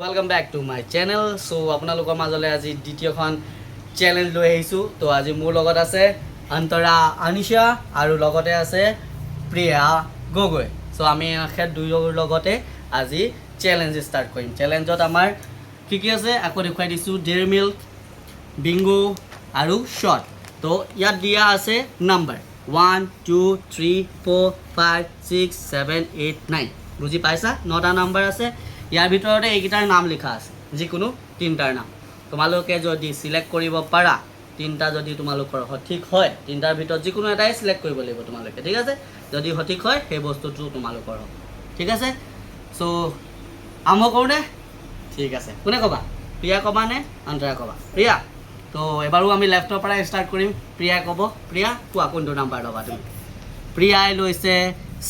Welcome back to my channel. So আপোনালোকৰ মাজলৈ আজি দ্বিতীয়খন চ্যালেঞ্জ লৈ আহিছো তো আজি মোৰ লগত আছে অন্তৰা আনিশা আৰু লগতে আছে প্ৰিয়া গগৈ সো আমি আখে দুইৰ লগতে আজি চ্যালেঞ্জ স্টাৰ্ট কৰিম চ্যালেঞ্জত আমাৰ কি আছে আকৌ দেখুৱাই দিছো ডেয়াৰ মিল্ক বিংগো আৰু শট তো ইয়াত দিয়া আছে নাম্বাৰ 1 2 3 4 5 6 7 8 9 বুজি পাইছা নটা নাম্বাৰ আছে ইয়াৰ ভিতৰতে এইকেইটাৰ নাম লিখা আছে যিকোনো তিনটাৰ নাম তোমালোকে যদি সিলেক্ট কৰিব পাৰা তিনটা যদি তোমালোকৰ সঠিক হয় তিনটাৰ ভিতৰত যিকোনো এটাই সিলেক্ট কৰিব লাগিব তোমালোকে ঠিক আছে যদি সঠিক হয় সেই বস্তুটো তোমালোকৰ হ'ব ঠিক আছে সো আৰম্ভ কৰোঁ নে ঠিক আছে কোনে ক'বা প্ৰিয়া ক'বা নে অন্তৰা ক'বা প্ৰিয়া তো এবাৰো আমি লেফটৰ পৰা ষ্টাৰ্ট কৰিম প্ৰিয়া ক'ব প্ৰিয়া কোৱা কোনটো নাম্বাৰ ল'বা তুমি প্ৰিয়াই লৈছে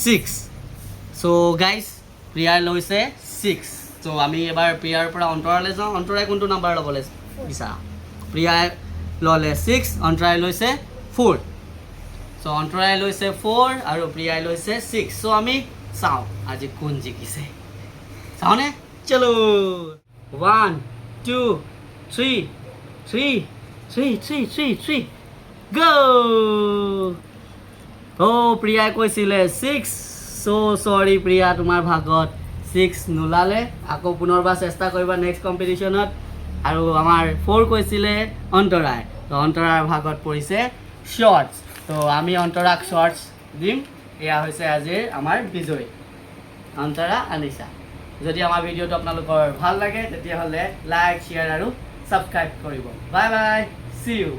6 সো গাইজ প্ৰিয়াই লৈছে 6 সো আমি এবাৰ প্ৰিয়াৰ পৰা অন্তৰালৈ যাওঁ অন্তৰাই কোনটো নাম্বাৰ ল'বলৈ বিচাৰা প্ৰিয়াই ল'লে 6 অন্তৰাই লৈছে 4 সো অন্তৰাই লৈছে 4 আৰু প্ৰিয়াই লৈছে 6 সো আমি চাওঁ আজি কোন জিকিছে চাওঁনে চলো 1 2 3 3 3 3 3 3 go প্ৰিয়াই কৈছিলে 6 সো সৰি প্ৰিয়া তোমাৰ ভাগত 6 নোলালে আকৌ পুনৰবাৰ চেষ্টা কৰিবা নেক্সট কম্পিটিশনত আৰু আমাৰ 4 কৈছিলে অন্তৰাই তো অন্তৰাৰ ভাগত পৰিছে শৰ্টস তো আমি অন্তৰাক শৰ্টস দিম এয়া হৈছে আজিৰ আমাৰ বিজয়ী অন্তৰা আনিশা যদি আমাৰ ভিডিঅ'টো আপোনালোকৰ ভাল লাগে তেতিয়াহ'লে লাইক শ্বেয়াৰ আৰু সাবস্ক্ৰাইব কৰিব বাই বাই সি ইউ